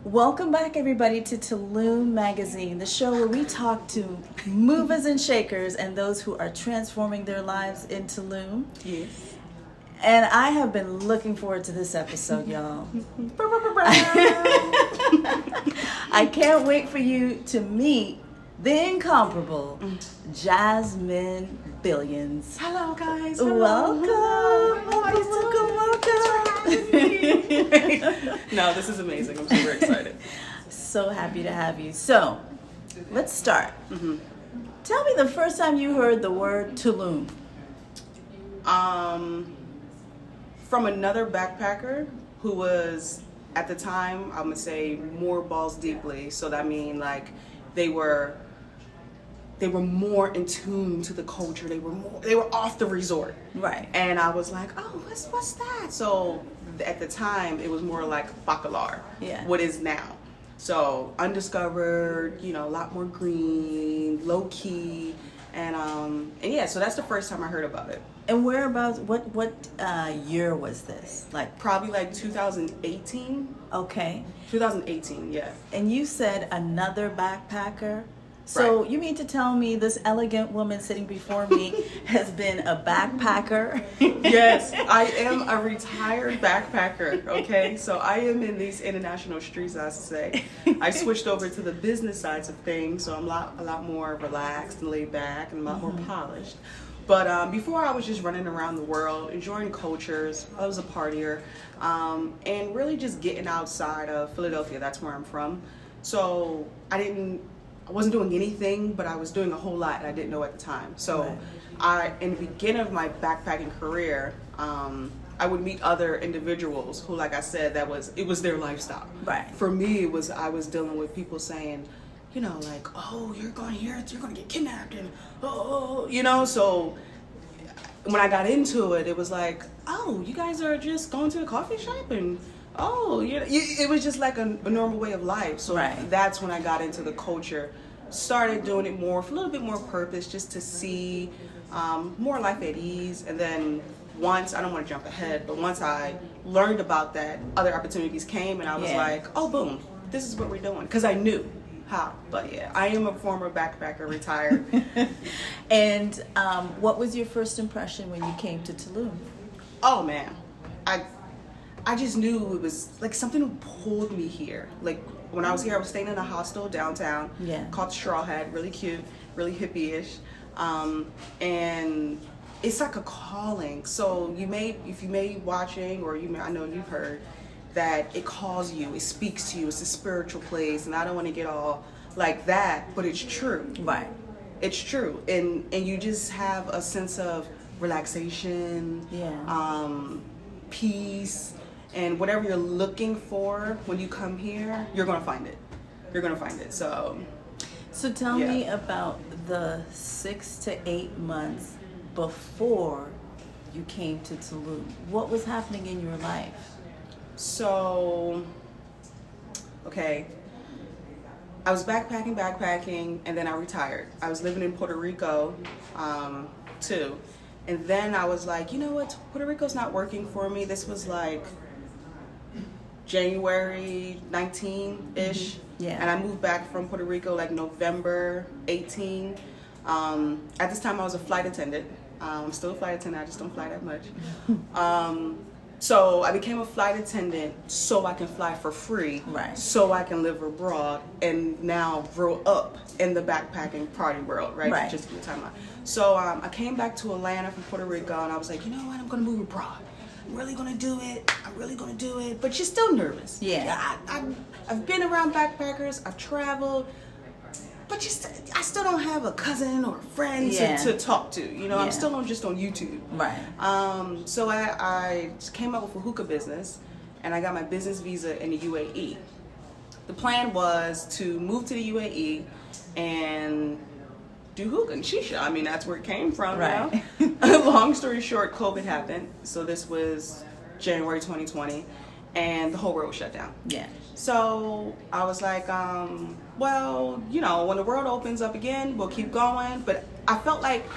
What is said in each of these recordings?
Welcome back, everybody, to Tulum Magazine, the show where we talk to movers and shakers and those who are transforming their lives in Tulum. Yes. And I have been looking forward to this episode, y'all. I can't wait for you to meet the incomparable Jasmine Billions. Hello, guys. Welcome. No, this is amazing. I'm super excited. So happy to have you. So, let's start. Tell me the first time you heard the word Tulum. From another backpacker who was, at the time, I'm gonna say more balls deeply. So that means like they were more in tune to the culture. They were off the resort. Right. And I was like, oh, what's that? So at the time, it was more like Bacalar. Yeah. What is now. So undiscovered, a lot more green, low key, and yeah. So that's the first time I heard about it. And whereabouts? What year was this? Like Probably like 2018. okay. 2018, yeah. And you said another backpacker. So Right. you mean to tell me this elegant woman sitting before me has been a backpacker? Yes, I am a retired backpacker, okay? So I am in these international streets, I say. I switched over to the business sides of things, so I'm a lot more relaxed and laid back and a lot more polished. But before I was just running around the world, enjoying cultures. I was a partier, and really just getting outside of Philadelphia. That's where I'm from. So I wasn't doing anything, but I was doing a whole lot and I didn't know at the time. So in the beginning of my backpacking career, I would meet other individuals who, like I said, it was their lifestyle. Right. For me, I was dealing with people saying, like, oh, you're going here, you're going to get kidnapped, and so when I got into it, it was like, oh, you guys are just going to a coffee shop and it was just like a normal way of life. So that's when I got into the culture, started doing it more for a little bit more purpose, just to see more life at ease. And then once, I don't want to jump ahead, but once I learned about that, other opportunities came and I was like, oh, boom, this is what we're doing. Because I knew how. But yeah, I am a former backpacker, retired. And what was your first impression when you came to Tulum? Oh, man. I just knew it was like something pulled me here. Like when I was here, I was staying in a hostel downtown called Straw Hat, really cute, really hippie-ish. And it's like a calling. So if you may be watching, or I know you've heard that it calls you, it speaks to you, it's a spiritual place. And I don't want to get all like that, but it's true. Right. It's true. And you just have a sense of relaxation, peace. And whatever you're looking for when you come here, you're going to find it. You're going to find it. So tell me about the 6 to 8 months before you came to Tulum. What was happening in your life? So, okay. I was backpacking, and then I retired. I was living in Puerto Rico, too. And then I was like, you know what? Puerto Rico's not working for me. This was like January 19-ish. And I moved back from Puerto Rico like November 18. At this time I was a flight attendant. I'm still a flight attendant, I just don't fly that much. So I became a flight attendant so I can fly for free, so I can live abroad, and now grow up in the backpacking party world, right? Just give time out. So I came back to Atlanta from Puerto Rico, and I was like, you know what, I'm going to move abroad. I'm really going to do it. But you're still nervous. I've been around backpackers. I've traveled. But I still don't have a cousin or a friend to talk to. I'm still just on YouTube. Right. So I just came up with a hookah business, and I got my business visa in the UAE. The plan was to move to the UAE and do hookah and shisha. I mean, that's where it came from. Right. Long story short, COVID happened. So this was January 2020, and the whole world was shut down. Yeah. So I was like, well, when the world opens up again, we'll keep going. But I felt like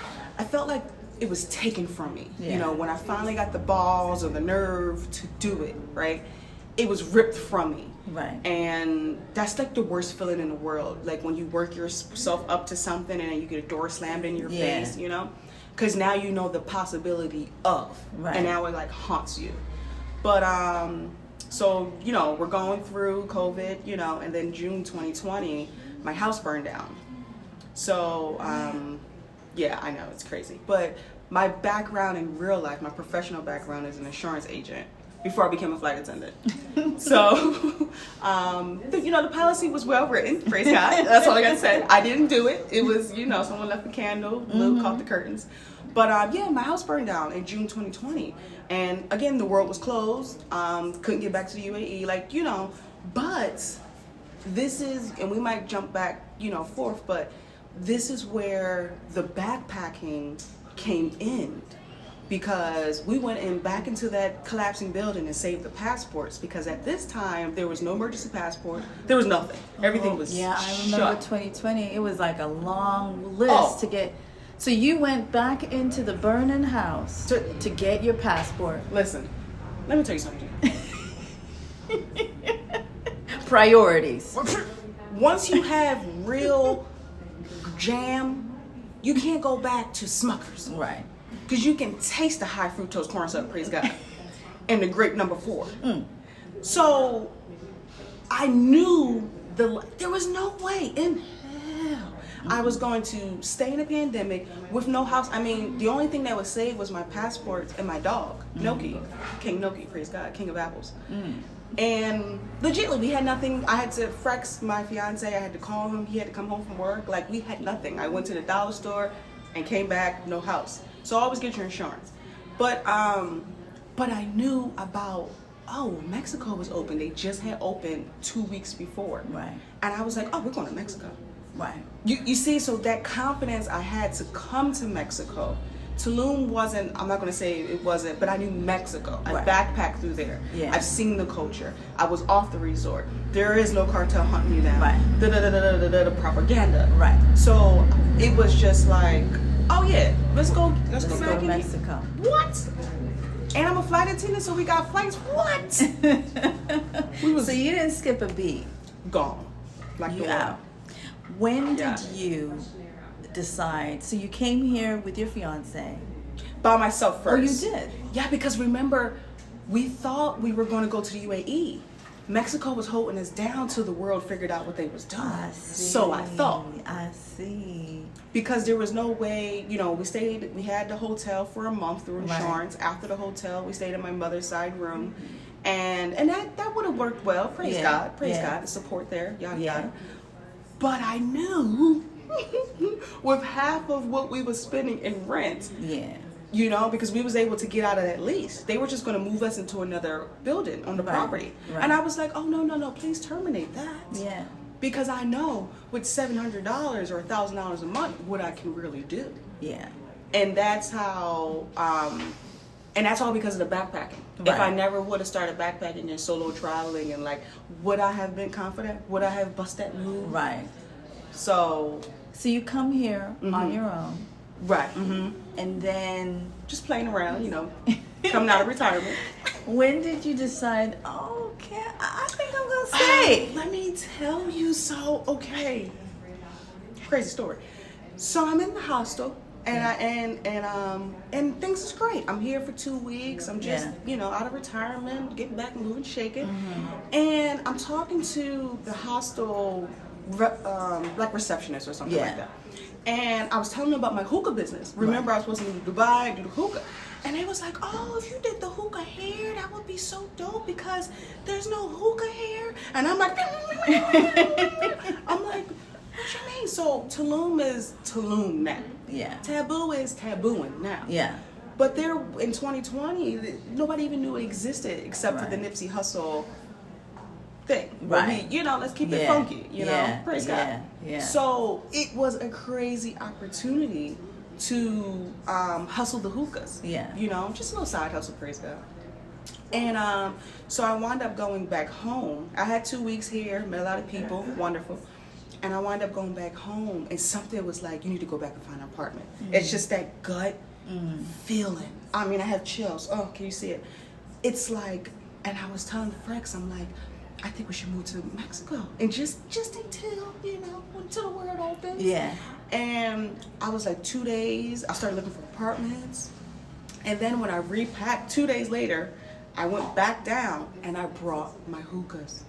it was taken from me. When I finally got the balls or the nerve to do it, right? it was ripped from me. Right. And that's like the worst feeling in the world. Like when you work yourself up to something and then you get a door slammed in your face, you know? Because now you know the possibility of. Right. And now it like haunts you. But, so, you know, we're going through COVID, you know, and then June 2020, my house burned down. So, yeah, I know, it's crazy. But my background in real life, my professional background is an insurance agent before I became a flight attendant. So, you know, the policy was well written, praise God. That's all I got to say. I didn't do it. It was, you know, someone left the candle, Lou caught the curtains. But, yeah, my house burned down in June 2020. And, again, the world was closed. Couldn't get back to the UAE, like, you know. But this is, and we might jump back, you know, forth, but this is where the backpacking came in, because we went in back into that collapsing building and saved the passports, because at this time there was no emergency passport, there was nothing, everything was I remember shut. 2020, it was like a long list to get. So you went back into the burning house to get your passport. Listen, let me tell you something. Priorities. Once you have real jam, you can't go back to Smuckers. Right. Because you can taste the high fructose corn syrup, praise God, and the grape number 4. So I knew there was no way in hell I was going to stay in a pandemic with no house. I mean, the only thing that was saved was my passport and my dog, Noki, King Noki, praise God, King of Apples. And legitimately, we had nothing. I had to Frex, my fiance, I had to call him. He had to come home from work. Like, we had nothing. I went to the dollar store and came back, no house. So always get your insurance. But I knew about, Mexico was open. They just had opened 2 weeks before. Right. And I was like, we're going to Mexico. Right. You see, so that confidence I had to come to Mexico. Tulum wasn't, I'm not going to say it wasn't, but I knew Mexico. I backpacked through there. Yeah. I've seen the culture. I was off the resort. There is no cartel hunting you down. Right. The propaganda. Right. So it was just like, let's go Let's back go to in Mexico. What? And I'm a flight attendant, so we got flights. What? So you didn't skip a beat. Gone. Like You the out. When Yeah. did you decide? So you came here with your fiance. By myself first. Oh, you did? Yeah, because remember, we thought we were going to go to the UAE. Mexico was holding us down till the world figured out what they was doing. I see. So I thought. I see. Because there was no way, you know, we had the hotel for a month through Right. insurance. After the hotel, we stayed in my mother's side room. And that would have worked well. Praise God. Praise God. The support there. Yada, yada. But I knew with half of what we were spending in rent, you know, because we was able to get out of that lease. They were just going to move us into another building on the property. Right. And I was like, no, please terminate that. Yeah. Because I know with $700 or $1,000 a month, what I can really do. Yeah. And that's how, and that's all because of the backpacking. Right. If I never would have started backpacking and solo traveling and like, would I have been confident? Would I have bust that move? Right. So you come here on your own. Right. And then just playing around, you know, coming out of retirement. When did you decide, okay, I think I'm going to stay? Let me tell you, crazy story. So I'm in the hostel and things is great. I'm here for 2 weeks. I'm just, you know, out of retirement, getting back and moving, shaking. And I'm talking to the hostel like receptionist or something like that. And I was telling them about my hookah business. Remember, I was supposed to move to Dubai, do the hookah. And they was like, if you did the hookah hair, that would be so dope because there's no hookah hair. And I'm like, what you mean? So Tulum is Tulum now. Yeah. Taboo is tabooing now. Yeah. But there in 2020, nobody even knew it existed except for the Nipsey Hussle thing. Right. You know, let's keep it funky, you know? Praise God. Yeah. So it was a crazy opportunity to hustle the hookahs. Yeah. You know, just a little side hustle, praise God. And so I wound up going back home. I had 2 weeks here, met a lot of people, wonderful. And I wound up going back home, and something was like, you need to go back and find an apartment. It's just that gut feeling. I mean, I have chills. Oh, can you see it? It's like And I was telling Frex, I'm like, I think we should move to Mexico. And just until, until the world opens. Yeah. And I was like 2 days, I started looking for apartments. And then when I repacked 2 days later, I went back down and I brought my hookahs.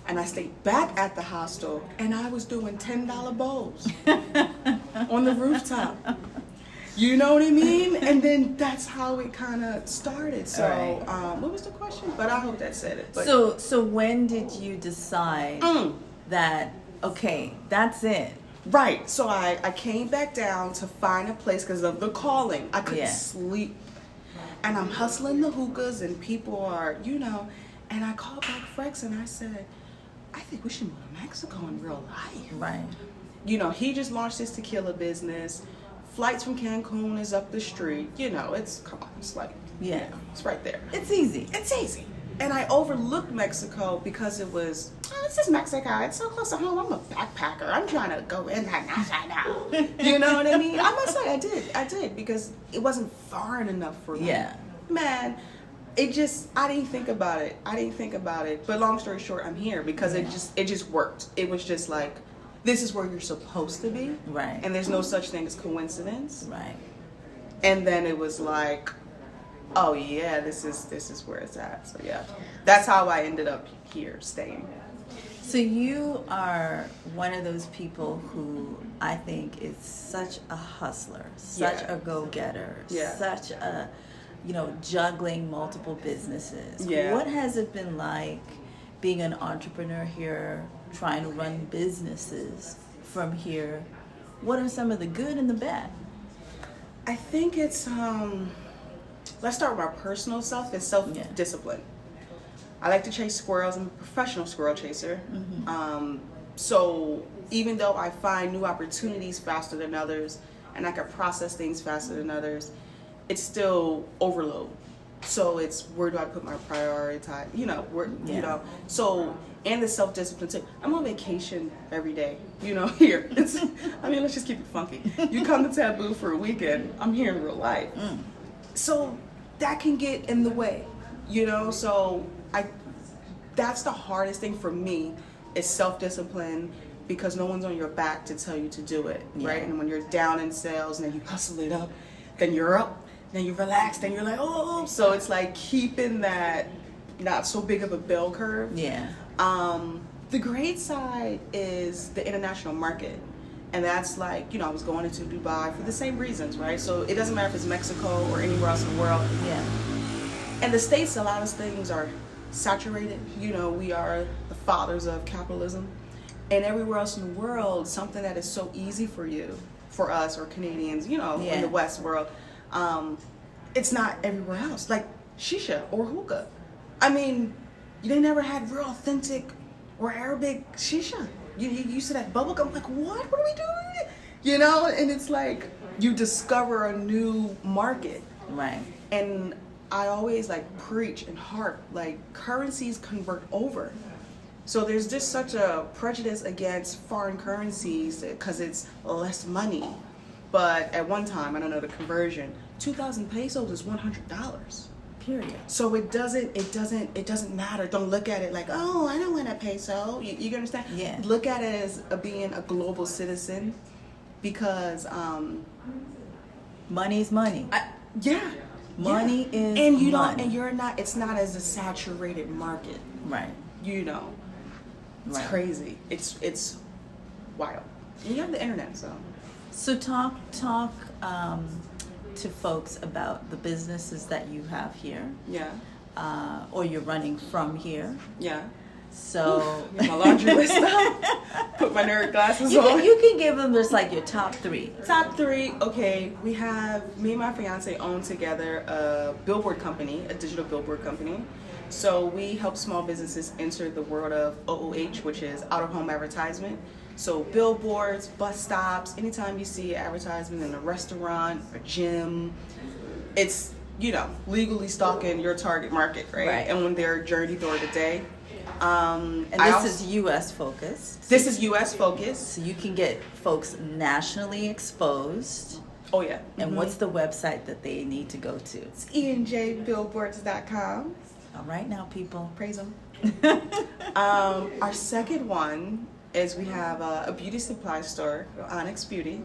And I stayed back at the hostel and I was doing $10 bowls on the rooftop. You know what I mean? And then that's how it kind of started. So, right. What was the question? But I hope that said it. But, so when did you decide that, okay, that's it? Right. So I came back down to find a place because of the calling. I couldn't sleep. And I'm hustling the hookahs and people are, and I called back Frex and I said, I think we should move to Mexico in real life. Right. He just launched his tequila business. Flights from Cancun is up the street. It's like, it's right there. It's easy. It's easy. And I overlooked Mexico because it was, this is Mexico. It's so close to home. I'm a backpacker. I'm trying to go in that now. You know what I mean? I must say I did because it wasn't foreign enough for me. Yeah. Man, I didn't think about it. But long story short, I'm here because it just worked. It was just like, this is where you're supposed to be. Right. And there's no such thing as coincidence. Right. And then it was like, oh yeah, this is where it's at. So yeah, that's how I ended up here staying. So you are one of those people who I think is such a hustler, such a go-getter, such a, juggling multiple businesses. Yeah. What has it been like being an entrepreneur here, trying to run businesses from here? What are some of the good and the bad? I think it's let's start with my personal self. It's self-discipline. I like to chase squirrels. I'm a professional squirrel chaser. So even though I find new opportunities faster than others and I can process things faster than others, it's still overload. So it's where do I put my priority? So, and the self-discipline too. I'm on vacation every day, here. Let's just keep it funky. You come to Taboo for a weekend, I'm here in real life. So that can get in the way, so that's the hardest thing for me is self-discipline because no one's on your back to tell you to do it, right? And when you're down in sales and then you hustle it up, then you're up. Then you relax, then you're like, oh. So it's like keeping that not so big of a bell curve. Yeah. The great side is the international market. And that's like, I was going into Dubai for the same reasons, right? So it doesn't matter if it's Mexico or anywhere else in the world. Yeah. And the States, a lot of things are saturated. We are the fathers of capitalism. And everywhere else in the world, something that is so easy for us or Canadians, in the West world, it's not everywhere else. Like shisha or hookah. They never had real authentic or Arabic shisha. You used to that bubblegum, like, what? What are we doing? And it's like you discover a new market. Right. And I always preach and harp, currencies convert over. So there's just such a prejudice against foreign currencies because it's less money. But at one time, I don't know the conversion, 2,000 pesos is $100. Period. So it doesn't matter. Don't look at it like, oh, I don't want a peso. You understand? Yeah. Look at it as being a global citizen because money's money. Money is and you money. don't, and you're not. It's not as a saturated market. Right. It's crazy. It's wild. And you have the internet, so. So talk to folks about the businesses that you have here. Yeah. Or you're running from here. Yeah. So my laundry list up. Put my nerd glasses on. You can give them just your top three. Top three. Okay, we have me and my fiance own together a billboard company, a digital billboard company. So we help small businesses enter the world of OOH, which is out of home advertisement. So billboards, bus stops, anytime you see an advertisement in a restaurant, a gym, it's, legally stalking your target market, right? And when they're journey door to day. And this is U.S. focused. This is U.S. focused. So you can get folks nationally exposed. Oh, yeah. And what's the website that they need to go to? It's enjbillboards.com. All right now, people. Praise them. Our second one is we have a beauty supply store, Onyx Beauty,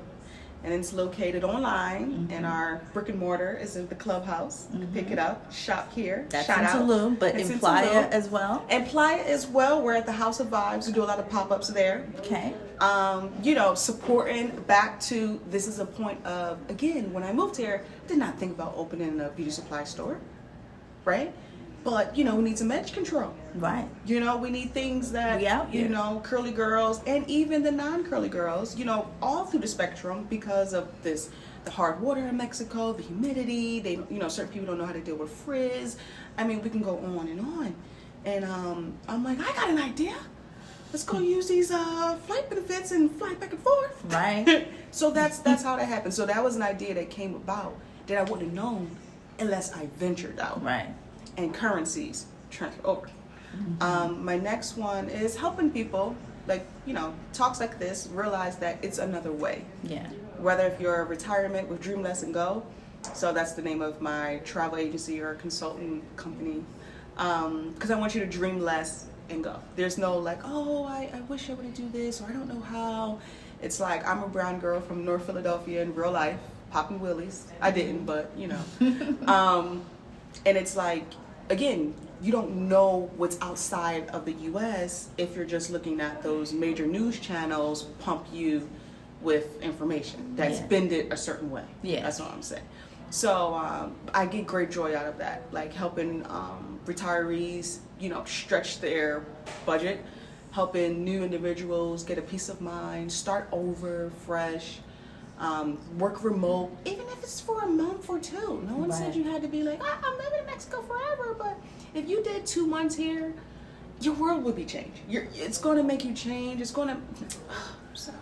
and it's located online, and our brick and mortar is in the clubhouse. You can pick it up, shop here. That's shout in out. Tulum, but It's in in Playa Tulum. as well. And Playa as well. We're at the House of Vibes. We do a lot of pop-ups there. Okay. You know, supporting back to, this is a point of, again, when I moved here, did not think about opening a beauty supply store, right? But, you know, we need some edge control. Right. You know, we need things that, We out here. you know, curly girls and even the non-curly girls, you know, all through the spectrum because of this, the hard water in Mexico, the humidity, they, you know, certain people don't know how to deal with frizz. I mean, we can go on and on. And I'm like, I got an idea. Let's go use these flight benefits and fly back and forth. Right. So that's how that happened. So that was an idea that came about that I wouldn't have known unless I ventured out. Right. And currencies transfer over. My next one is helping people, like, you know, talks like this, realize that it's another way. Yeah. Whether if you're a retirement with Dream Less and Go, so that's the name of my travel agency or consultant company, because I want you to dream less and go. There's no like, oh, I wish I would do this, or I don't know how. It's like, I'm a brown girl from North Philadelphia in real life, popping willies. I didn't, but you know. And it's like, again, you don't know what's outside of the U.S. if you're just looking at those major news channels pump you with information that's bended a certain way. Yeah. That's all I'm saying. So I get great joy out of that, like helping retirees, you know, stretch their budget, helping new individuals get a peace of mind, start over fresh, work remote, even if it's for a month or two. No one said you had to be like, I'm living in Mexico forever, but if you did 2 months here, your world would be changed. It's going to make you change. It's going to... So.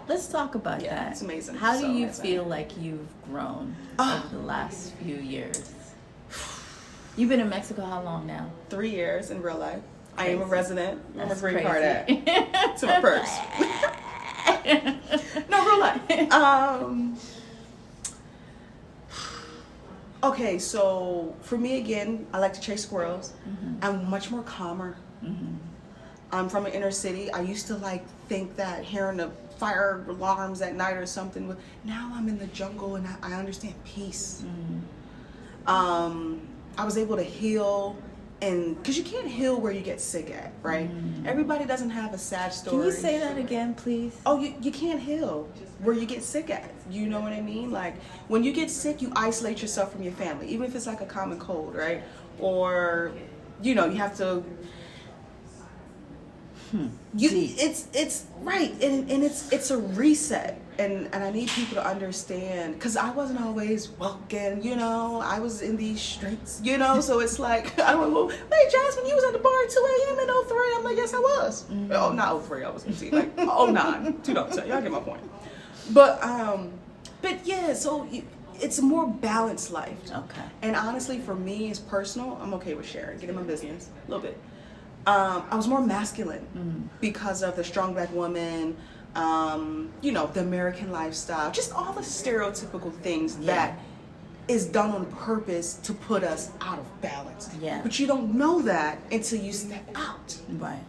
Let's talk about that. It's amazing. How do So you amazing. feel like you've grown over the last few years? You've been in Mexico how long now? 3 years in real life. I Crazy. am a resident. I'm a That's green card at. crazy. To my purse. No, real life. Okay, so for me again, I like to chase squirrels. I'm much more calmer. I'm from an inner city. I used to like think that hearing the fire alarms at night or something. Now I'm in the jungle and I understand peace. I was able to heal, and because you can't heal where you get sick at, right? Everybody doesn't have a sad story. Can you say that again, please? Oh, you can't heal where you get sick at. You know what I mean? Like, when you get sick, you isolate yourself from your family, even if it's like a common cold, right? Or, you know, you have to... It's right, and it's a reset, and I need people to understand, because I wasn't always welcome, you know. I was in these streets, you know. So it's like, I don't know. Hey, Jasmine, you was at the bar at 2 a.m. in 03. I'm like, yes, I was. Oh, not 03. I was gonna see like 09. 2010. Y'all get my point. But yeah. So it's a more balanced life. Okay. And honestly, for me, it's personal. I'm okay with sharing, getting my business a little bit. I was more masculine because of the strong black woman, you know, the American lifestyle, just all the stereotypical things that is done on purpose to put us out of balance. Yeah. But you don't know that until you step out. Right.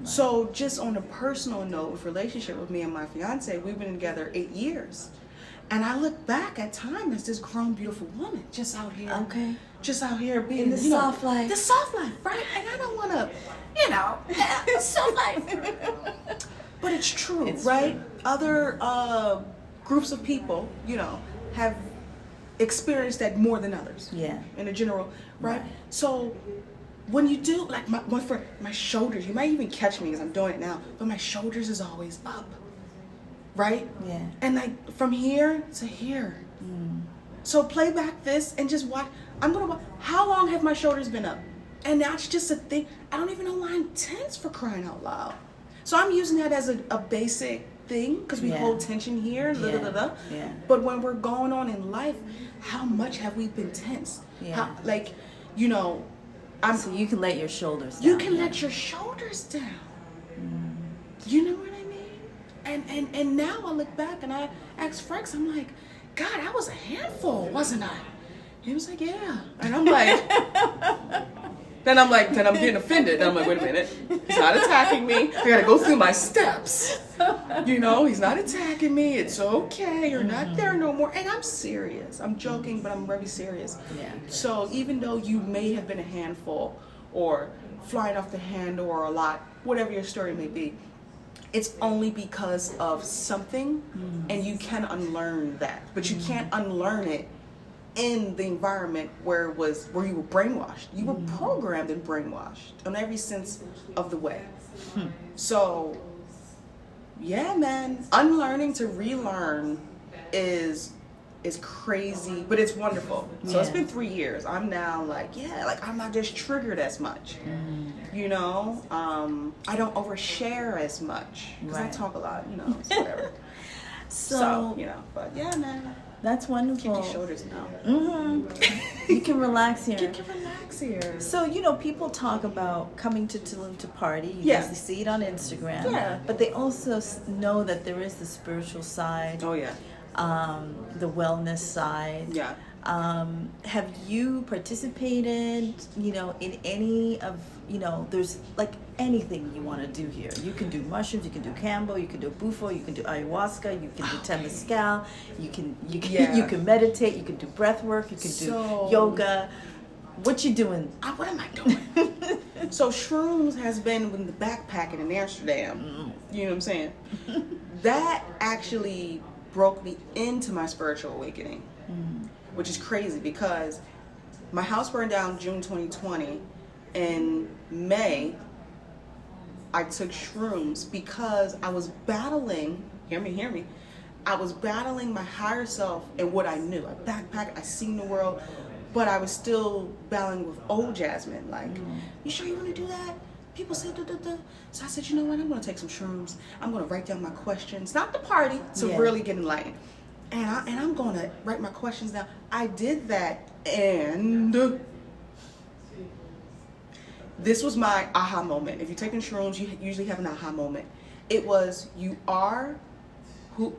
So just on a personal note, with relationship with me and my fiance, we've been together 8 years. And I look back at time as this grown, beautiful woman just out here. Okay. Just out here being In the soft life. The soft life, right? And I don't want to, you know, soft life. But it's true, It's right? true. Other groups of people, you know, have experienced that more than others. Yeah. In a general, right? Right. So when you do, like my shoulders, you might even catch me because I'm doing it now, but my shoulders is always up, right? Yeah. And like from here to here. So play back this and just watch. I'm gonna watch. How long have my shoulders been up? And that's just a thing. I don't even know why I'm tense, for crying out loud. So I'm using that as a basic thing because we hold tension here. Yeah. But when we're going on in life, how much have we been tense? Yeah. How, like, you know, So you can let your shoulders down. you can let your shoulders down. You know what I mean? And now I look back and I ask Frex, I'm like, God, I was a handful, wasn't I? He was like, yeah. And I'm like, then I'm getting offended. Then I'm like, wait a minute, he's not attacking me. I gotta go through my steps. You know, he's not attacking me. It's okay. You're not there no more. And I'm serious. I'm joking, but I'm very serious. Yeah. So even though you may have been a handful or flying off the handle or a lot, whatever your story may be, it's only because of something, and you can unlearn that. But you can't unlearn it in the environment where you were brainwashed. You were programmed and brainwashed in every sense of the way. So, yeah, man, unlearning to relearn is crazy, but it's wonderful. So it's been 3 years. I'm now like, I'm not just triggered as much. You know, I don't overshare as much because I talk a lot. You know, so whatever. So you know, but yeah, man. That's wonderful. Keep your shoulders down. You can relax here. You can relax here. So, you know, people talk about coming to Tulum to party. You guys see it on Instagram. Yeah. But they also know that there is the spiritual side. Oh, yeah. The wellness side. Yeah. Have you participated, you know, in any of, you know, there's like anything you want to do here. You can do mushrooms, you can do cambo, you can do bufo, you can do ayahuasca, you can do temazcal, you can meditate, you can do breath work, you can do yoga. What you doing? What am I doing? So shrooms has been with the backpacking in Amsterdam. You know what I'm saying? That actually broke me into my spiritual awakening, which is crazy because my house burned down June 2020. In May, I took shrooms because I was battling, hear me, I was battling my higher self and what I knew. I backpacked, I seen the world, but I was still battling with old Jasmine. Like, you sure you want to do that? People say da-da-da. So I said, you know what, I'm going to take some shrooms. I'm going to write down my questions, not the party, to really get enlightened. And I'm going to write my questions down. I did that, and this was my aha moment. If you're taking shrooms, you usually have an aha moment. It was, you are who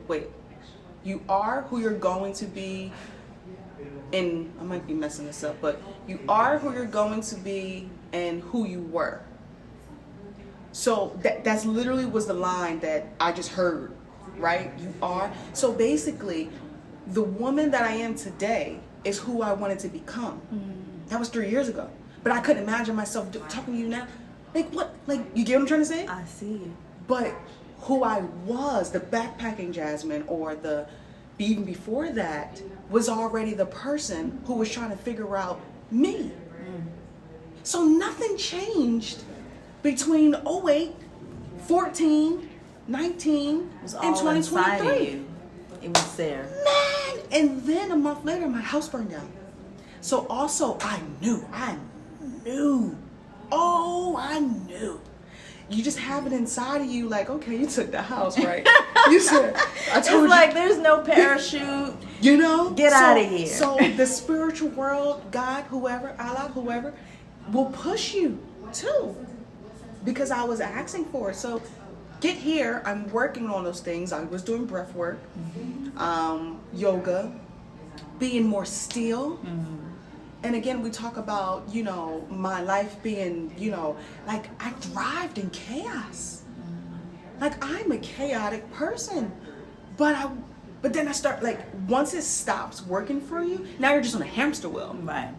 you're going to be in, I might be messing this up, but you are who you're going to be and who you were. So that's literally was the line that I just heard, right? You are. So basically, the woman that I am today is who I wanted to become. That was 3 years ago. But I couldn't imagine myself talking to you now. Like, what? Like, you get what I'm trying to say? I see you. But who I was, the backpacking Jasmine, or even before that, was already the person who was trying to figure out me. So nothing changed between 08, 14, 19, it was and all 2023. inside of you. It was there. Man! And then a month later, my house burned down. So also, I knew. Oh, I knew. You just have it inside of you, like, okay, you took the house, right? You said, I told it's you. like there's no parachute. You know? Get out of here. So the spiritual world, God, whoever, Allah, whoever, will push you too. Because I was asking for it. So get here, I'm working on those things. I was doing breath work, yoga, being more still. And again, we talk about, you know, my life being, you know, like I thrived in chaos. Like I'm a chaotic person, but then I start, like, once it stops working for you, now you're just on a hamster wheel. Right.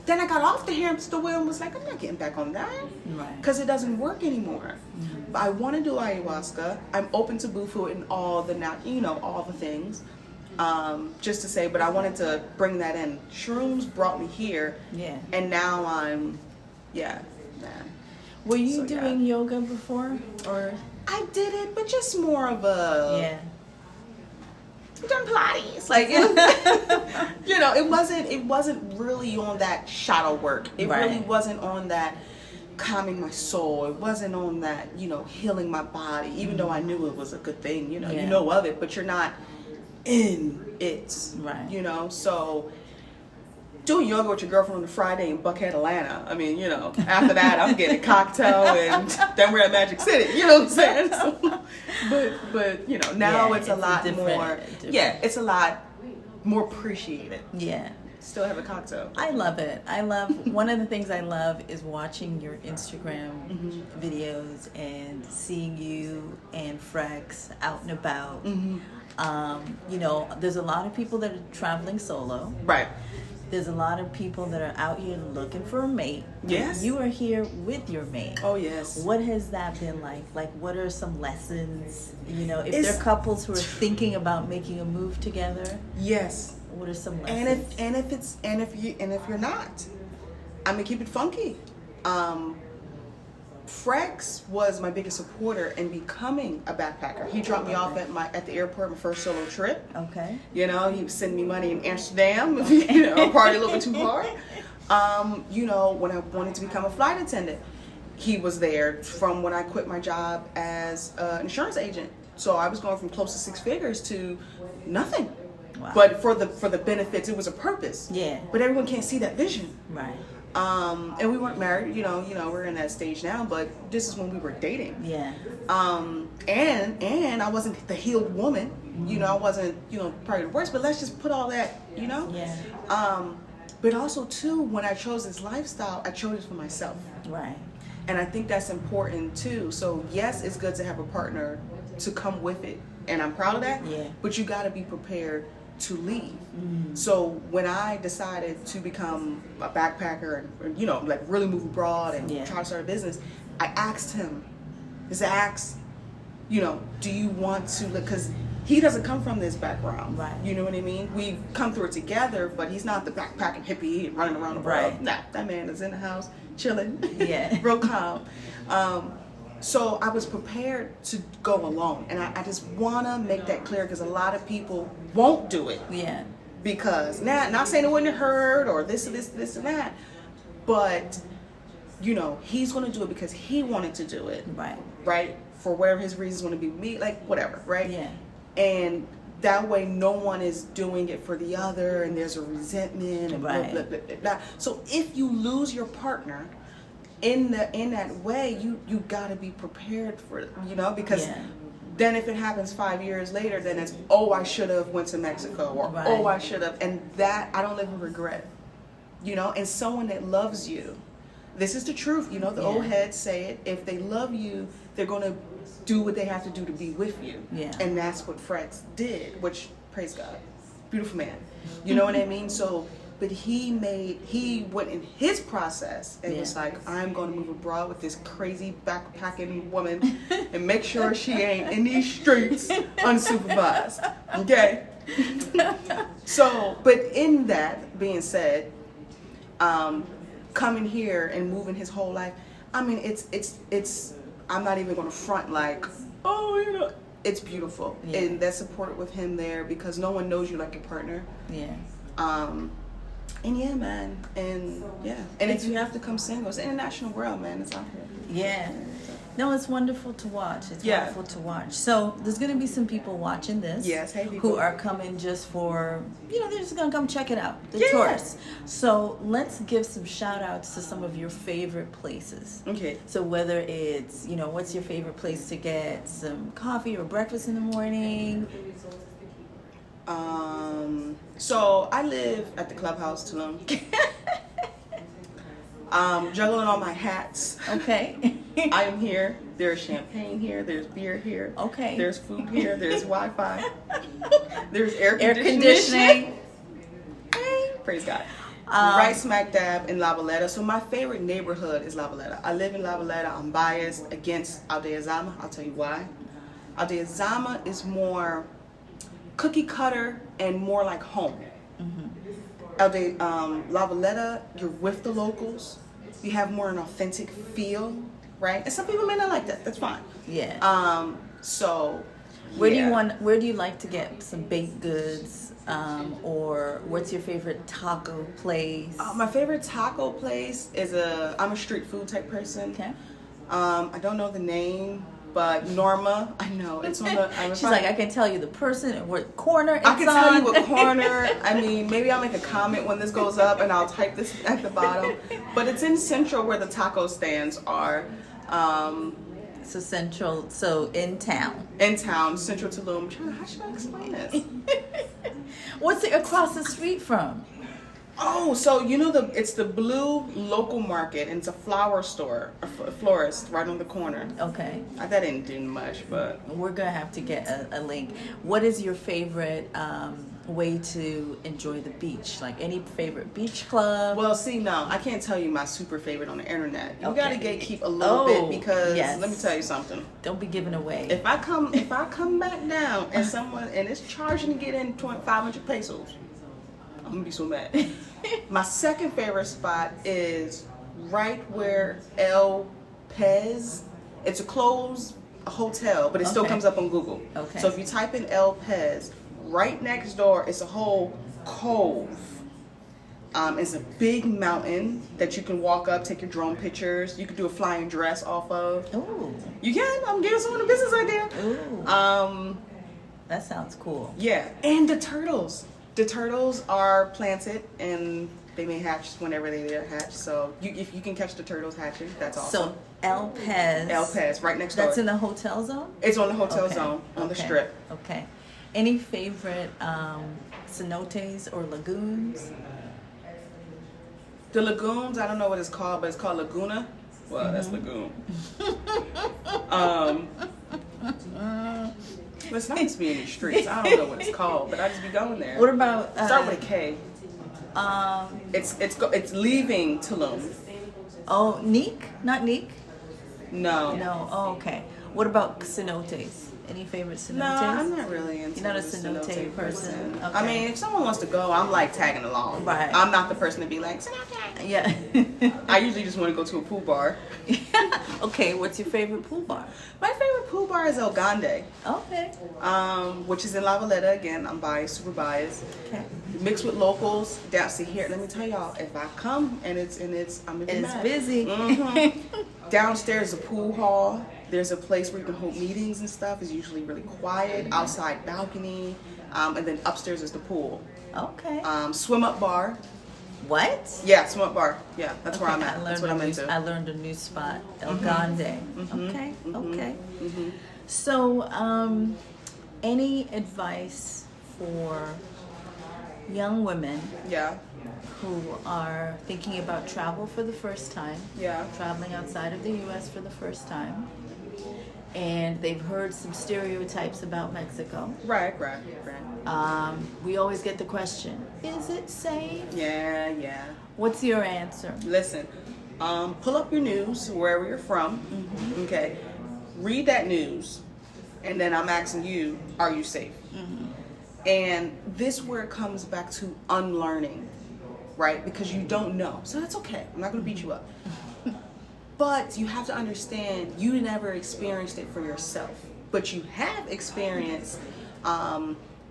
Then I got off the hamster wheel and was like, I'm not getting back on that. Right. Because it doesn't work anymore. But I want to do ayahuasca. I'm open to bufo and all the, you know, all the things. Just to say, but I wanted to bring that in. Shrooms brought me here. Yeah. And now I'm, man. Were you doing yoga before, or? I did it, but just more of a. Yeah. I've done Pilates, like, you know, it wasn't really on that shadow work. It really wasn't on that calming my soul. It wasn't on that, you know, healing my body. Even though I knew it was a good thing, you know, you know of it, but you're not in it, you know. So doing yoga with your girlfriend on a Friday in Buckhead, Atlanta, I mean, you know, after that I'm getting a cocktail and then we're at Magic City, you know what I'm saying? So, but you know, now it's a lot more, it's a lot more appreciated. Yeah. still have a cocktail. I love it. One of the things I love is watching your Instagram videos and seeing you and Frex out and about. You know, there's a lot of people that are traveling solo. Right. There's a lot of people that are out here looking for a mate. Yes. You are here with your mate. Oh, yes. What has that been like? Like, what are some lessons? You know, if there are couples who are thinking about making a move together. Yes. What are some lessons? And if you're not, I mean, keep it funky. Frex was my biggest supporter in becoming a backpacker. He dropped me off at the airport, my first solo trip. Okay. You know, he was sending me money in Amsterdam if you know, party a little bit too hard. You know, when I wanted to become a flight attendant, he was there from when I quit my job as an insurance agent. So I was going from close to 6 figures to nothing. Wow. But for the benefits, it was a purpose. Yeah. But everyone can't see that vision. Right. And we weren't married, you know, we're in that stage now, but this is when we were dating. Yeah. And I wasn't the healed woman, you know, I wasn't, you know, probably the worst, but let's just put all that, you know? Yeah. But also too, when I chose this lifestyle, I chose it for myself. Right. And I think that's important too. So yes, it's good to have a partner to come with it. And I'm proud of that. Yeah. But you gotta be prepared to leave. So when I decided to become a backpacker and you know, like really move abroad and try to start a business, I asked him, you know, do you want to, because he doesn't come from this background. Right. You know what I mean? We've come through it together, but he's not the backpacking hippie and running around the world. Right. Nah, that man is in the house chilling. Yeah. Real calm. So I was prepared to go alone, and I just want to make that clear because a lot of people won't do it. Yeah. Because not saying it wouldn't hurt or this and that, but you know he's going to do it because he wanted to do it. Right. Right. For whatever his reasons want to be, me, like whatever. Right. Yeah. And that way, no one is doing it for the other, and there's a resentment and right. blah, blah, blah, blah, blah. So if you lose your partner in that way, you got to be prepared for it, you know, because then if it happens 5 years later, then it's, oh, I should have went to Mexico, or right. oh, I should have, and that I don't live with regret, you know. And someone that loves you, this is the truth, you know, the old heads say it, if they love you, they're going to do what they have to do to be with you. And that's what Frex did, which, praise God, beautiful man, you know what I mean? So but he went in his process and was like, I'm going to move abroad with this crazy backpacking woman and make sure she ain't in these streets unsupervised. Okay? So, but in that being said, coming here and moving his whole life, I mean, it's I'm not even going to front like, oh, you know, it's beautiful. And that's supported with him there because no one knows you like your partner. And yeah, man, and if you have to come single, it's the international world, man. It's out here. Yeah. No, it's wonderful to watch. It's wonderful to watch. So there's going to be some people watching this. Yes, hey people. Who are coming just for, you know, they're just going to come check it out. The tourists. So let's give some shout outs to some of your favorite places. Okay. So whether it's, you know, what's your favorite place to get some coffee or breakfast in the morning? So I live at the clubhouse, Tulum. Juggling all my hats. Okay. I am here. There's champagne here. There's beer here. Okay. There's food here. There's Wi-Fi. There's air conditioning. Praise God. Right smack dab in La Valletta. So my favorite neighborhood is La Valletta. I live in La Valletta. I'm biased against Aldea Zama. I'll tell you why. Aldea Zama is more cookie cutter and more like home. La Valletta, you're with the locals. You have more an authentic feel, right? And some people may not like that. That's fine. Yeah. So where do you like to get some baked goods? Or what's your favorite taco place? My favorite taco place is I'm a street food type person. Okay. I don't know the name, but Norma, I know it's on the. She's like, I can tell you the person and what corner it's on. I can tell you what corner. I mean, maybe I'll make a comment when this goes up, and I'll type this at the bottom. But it's in Central where the taco stands are. So Central, so in town. In town, Central Tulum. How should I explain this? What's it across the street from? Oh, so you know it's the Blue Local Market, and it's a flower store, a florist right on the corner. Okay. That didn't do much, but we're gonna have to get a link. What is your favorite way to enjoy the beach? Like any favorite beach club? well, see, no, I can't tell you my super favorite on the internet. You Okay. gotta gatekeep a little bit because yes. let me tell you something. Don't be giving away. If I come back down and someone and it's charging to get in 500 pesos, I'm gonna be so mad. My second favorite spot is right where El Pez. It's a closed hotel, but it still Okay. comes up on Google. Okay. So if you type in El Pez, right next door is a whole cove. It's a big mountain that you can walk up, take your drone pictures. You can do a flying dress off of. Ooh. You can. I'm giving someone a business idea. Ooh. That sounds cool. Yeah, and the turtles. The turtles are planted and they may hatch whenever they hatch. So if you can catch the turtles hatching, that's awesome. So El Pez. El Pez, right next door. That's in the hotel zone? It's on the hotel Okay. zone on the Okay. strip. Okay. Any favorite cenotes or lagoons? The lagoons, I don't know what it's called, but it's called Laguna. Well, that's lagoon. It's not just be in the streets. I don't know what it's called, but I just be going there. What about Start with a K. It's leaving Tulum. Oh, Neek? Not Neek? No. No. Oh, okay. What about cenotes? Any favorite cenotes? No, I'm not really into You're not a the cenote person? I Okay. mean, if someone wants to go, I'm like tagging along. Right. I'm not the person to be like, cenote. Yeah. I usually just want to go to a pool bar. Okay, what's your favorite pool bar? My favorite pool bar is El Grande, Okay. which is in La Valletta. Again, I'm biased, super biased. Okay. Mixed with locals. Down, see here, let me tell y'all, if I come and it's I'm gonna be It's mad. busy. Mhm. Downstairs is a pool hall. There's a place where you can hold meetings and stuff. It's usually really quiet. Outside balcony, and then upstairs is the pool. Okay. Swim up bar. What? Yeah, swim up bar. Yeah, that's where Okay, I'm at. That's what I'm into. I learned a new spot, El Grande. Okay, okay. Mhm. So, any advice for young women Yeah, who are thinking about travel for the first time, yeah. traveling outside of the U.S. for the first time, and they've heard some stereotypes about Mexico? Right. We always get the question, is it safe? Yeah. What's your answer? Listen, pull up your news wherever you're from. Okay, read that news, and then I'm asking you, are you safe? And this where it comes back to unlearning, right? Because you don't know, so that's okay. I'm not gonna beat you up. But you have to understand you never experienced it for yourself, but you have experienced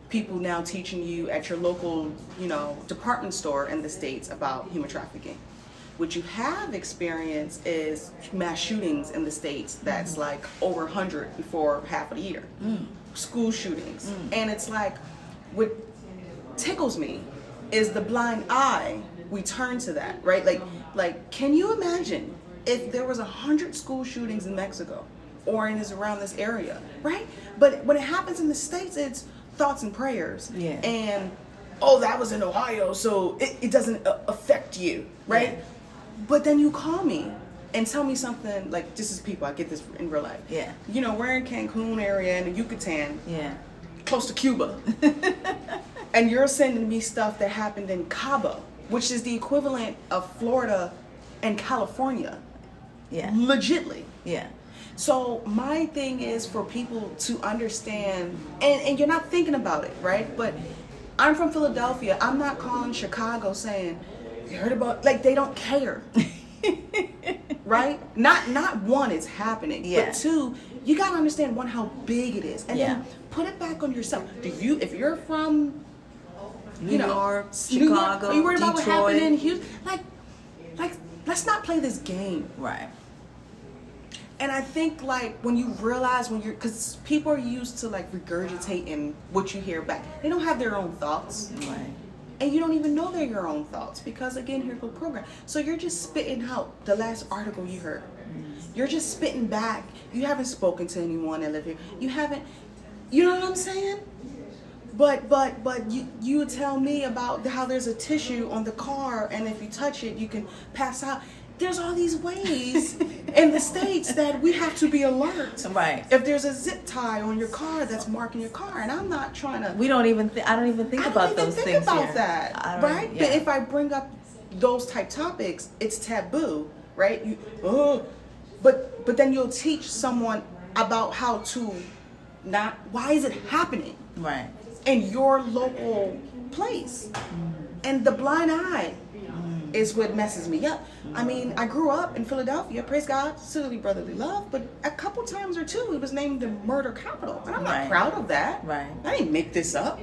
people now teaching you at your local, department store in the States about human trafficking. What you have experienced is mass shootings in the States that's like over 100 before half of the year. School shootings. And it's like, what tickles me is the blind eye we turn to that, right? Like, can you imagine if there was 100 school shootings in Mexico or in around this area, right? But when it happens in the States, it's thoughts and prayers. Yeah. And, that was in Ohio, so it doesn't affect you, right? Yeah. But then you call me and tell me something like, this is people, I get this in real life. Yeah. We're in Cancun area in the Yucatan, Yeah. close to Cuba. And you're sending me stuff that happened in Cabo, which is the equivalent of Florida and California. Yeah. Legitly. Yeah. So my thing is for people to understand, and you're not thinking about it, right? But I'm from Philadelphia. I'm not calling Chicago saying, you heard about, like, they don't care. Right? Not one, it's happening. Yeah. But two, you gotta understand, one, how big it is. And Yeah. then put it back on yourself. If you're from New York, New York, Chicago, are you worried about what Detroit? happened in Houston? Like, let's not play this game. Right. And I think, like, when you realize because people are used to, like, regurgitating what you hear back. They don't have their own thoughts. Right. And you don't even know they're your own thoughts because, again, here's the program. So you're just spitting out the last article you heard. You're just spitting back. You haven't spoken to anyone that live here. You know what I'm saying? But you would tell me about how there's a tissue on the car, and if you touch it, you can pass out. There's all these ways in the States that we have to be alert. Right. If there's a zip tie on your car that's marking your car, and I'm not trying to. We don't even. I don't even think about those things. About here. that, right? Yeah. But if I bring up those type topics, it's taboo, right? But then you'll teach someone about how to not. Why is it happening? Right. In your local place, and the blind eye is what messes me up. I mean, I grew up in Philadelphia, praise God, sisterly brotherly love, but a couple times or two it was named the murder capital, and I'm not proud of that. Right. I didn't make this up.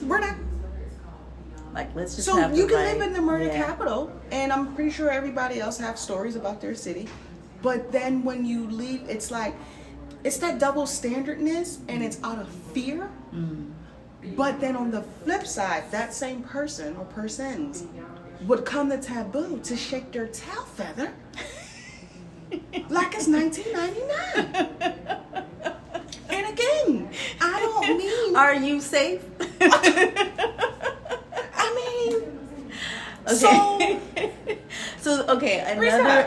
We're not. Like, let's just. So have you can live in the murder capital, and I'm pretty sure everybody else have stories about their city, but then when you leave, it's like, it's that double standardness, and it's out of fear. But then on the flip side, that same person or persons would come to taboo to shake their tail feather like it's 1999. And again, I don't mean. Are you safe? I mean. Okay. So okay,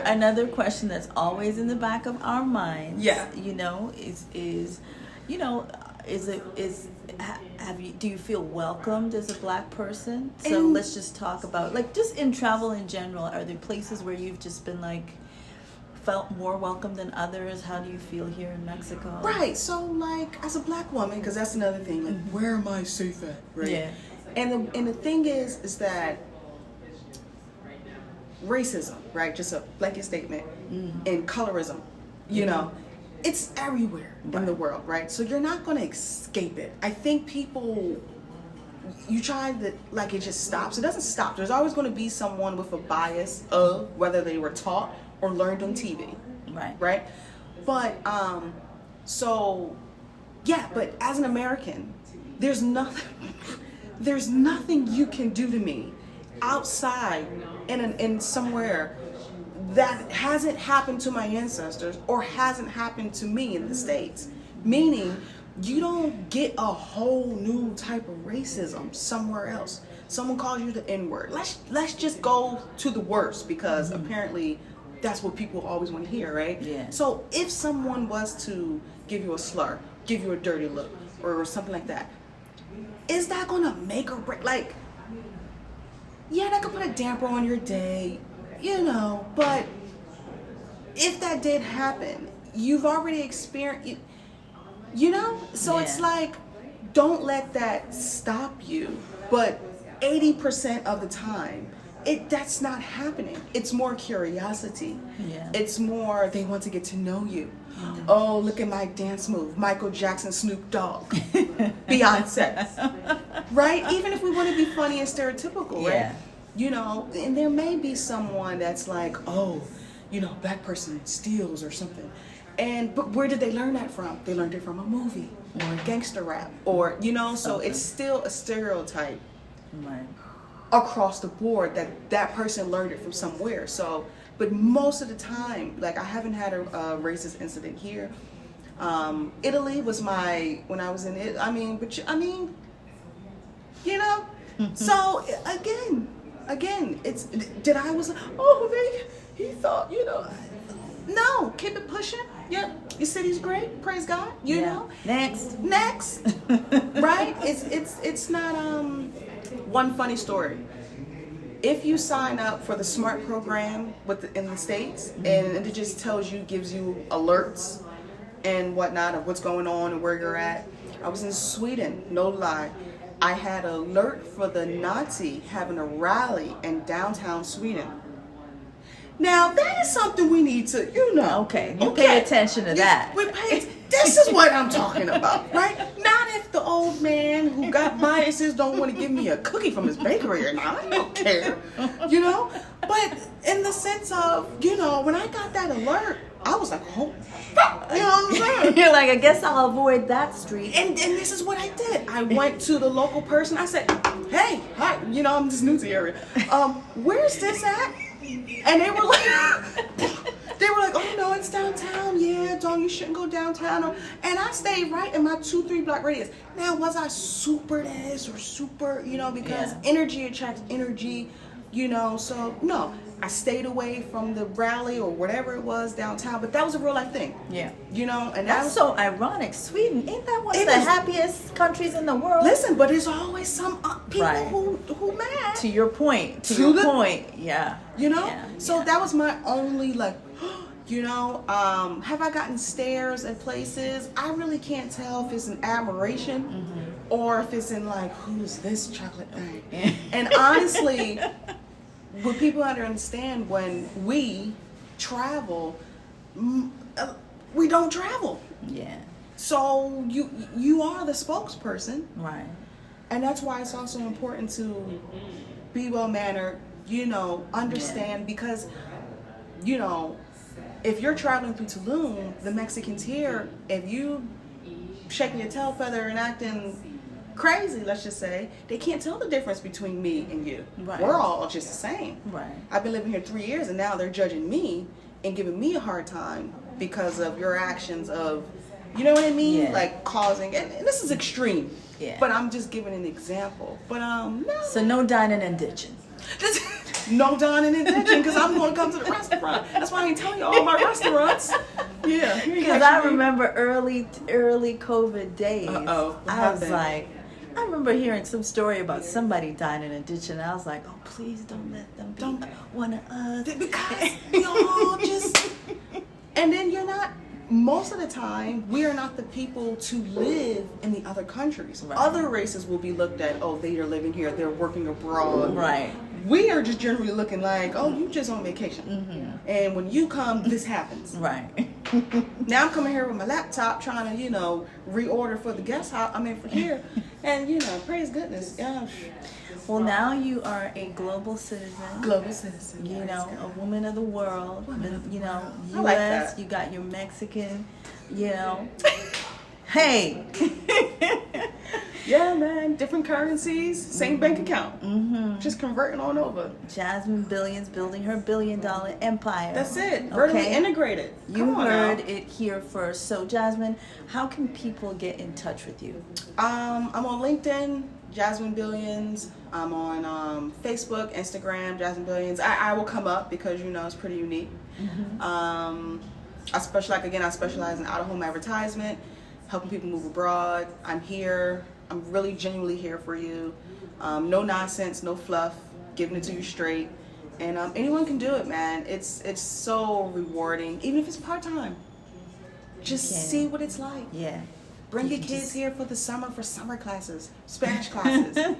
another question that's always in the back of our minds. Yeah. Do you feel welcomed as a Black person? So let's just talk about, like, just in travel in general, are there places where you've just been like felt more welcome than others? How do you feel here in Mexico? Right. So like, as a Black woman, because that's another thing, like, where am I safe at? Right. Yeah. And the thing is that racism, right? Just a blanket statement, and colorism, you know, it's everywhere in the world, right? So you're not going to escape it. I think people, you try to, like, it just stops. It doesn't stop. There's always going to be someone with a bias of whether they were taught or learned on TV, right? But so yeah, but as an American, there's nothing you can do to me outside in somewhere that hasn't happened to my ancestors or hasn't happened to me in the States. Meaning, you don't get a whole new type of racism somewhere else. Someone calls you the N-word. Let's just go to the worst, because apparently that's what people always want to hear, right? Yeah. So if someone was to give you a slur, give you a dirty look, or something like that, is that gonna make or break? Like, yeah, that could put a damper on your day, you know, but if that did happen, you've already experienced, you know? So it's like, don't let that stop you. But 80% of the time, that's not happening. It's more curiosity. Yeah. It's more, they want to get to know you. Oh, look at my dance move. Michael Jackson, Snoop Dogg, Beyonce. Right? Even if we want to be funny and stereotypical, right? You know, and there may be someone that's like, oh, you know, Black person steals or something. But where did they learn that from? They learned it from a movie or gangster rap, or, you know, so it's still a stereotype across the board that person learned it from somewhere. So, but most of the time, like, I haven't had a racist incident here. Italy was when I was in it. I mean, you know, so again, he thought, you know, no, keep it pushing. Yep, your city's great, praise God, you know. Next, right? It's not one funny story. If you sign up for the SMART program in the States, and it just gives you alerts and whatnot of what's going on and where you're at. I was in Sweden, no lie. I had an alert for the Nazi having a rally in downtown Sweden. Now, that is something we need to, you know. Okay, pay attention to that. This is what I'm talking about, right? Not if the old man who got biases don't want to give me a cookie from his bakery or not. I don't care, you know? But in the sense of, you know, when I got that alert, I was like, oh, you know what I'm saying? You're like, I guess I'll avoid that street. And this is what I did. I went to the local person. I said, hey, hi, you know, I'm just new to the area. Where's this at? And they were like, They were like, oh no, it's downtown. Yeah, don't, you shouldn't go downtown. And I stayed right in my 2-3 block radius. Now, was I super this or super, you know, because energy attracts energy, you know, so no. I stayed away from the rally or whatever it was downtown, but that was a real life thing. Yeah. You know, and that's so ironic. Sweden, ain't that one of the happiest countries in the world? Listen, but there's always some people who mad. To your point. To your point. Yeah. You know? Yeah. So that was my only, like, you know, have I gotten stares at places? I really can't tell if it's an admiration or if it's in like, who's this chocolate thing? And honestly, what people understand, when we travel, we don't travel. Yeah. So you are the spokesperson. Right. And that's why it's also important to be well-mannered, you know, understand, because, you know, if you're traveling through Tulum, the Mexicans here, if you shaking your tail feather and acting crazy, let's just say, they can't tell the difference between me and you. Right. We're all just the same. Right. I've been living here 3 years, and now they're judging me and giving me a hard time because of your actions of, you know what I mean? Yeah. Like causing, and this is extreme. Yeah. But I'm just giving an example. But no. So no dining and ditching. No dining and ditching, because I'm going to come to the restaurant. That's why I ain't telling you all my restaurants. Yeah. Because I remember early COVID days. I was like, I remember hearing some story about somebody dining and ditching. And I was like, oh, please don't let them be one of us. Because we all just, and then you're not, most of the time, we are not the people to live in the other countries. Right. Other races will be looked at, oh, they are living here, they're working abroad. Right. We are just generally looking like, oh, you just on vacation. And when you come, this happens. Right. Now I'm coming here with my laptop trying to, you know, reorder for the guest house. I mean, for here. And, you know, praise goodness. Yeah. Well, now you are a global citizen. Global citizen. You know, a woman of the world. You know, U.S. Like that. You got your Mexican. You know. Hey. Yeah, man. Different currencies, same bank account. Just converting on over. Jasmine Billions building her $1 billion empire. That's it. Vertically integrated. You heard it here first. So, Jasmine, how can people get in touch with you? I'm on LinkedIn, Jasmine Billions. I'm on Facebook, Instagram, Jasmine Billions. I will come up because, you know, it's pretty unique. I specialize in out-of-home advertisement, helping people move abroad. I'm here. I'm really genuinely here for you. No nonsense, no fluff, giving it to you straight. And anyone can do it, man. It's so rewarding, even if it's part-time. Just see what it's like. Yeah. Bring your kids here for the summer, for summer classes, Spanish classes.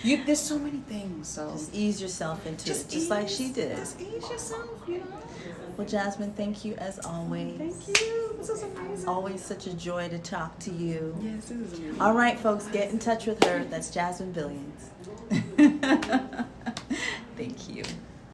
There's so many things. So just ease yourself into it, just like she did. Just ease yourself, you know. Well, Jasmine, thank you as always. Thank you. This is amazing. Always such a joy to talk to you. Yes, it is amazing. All right, folks, get in touch with her. That's Jasmine Billions.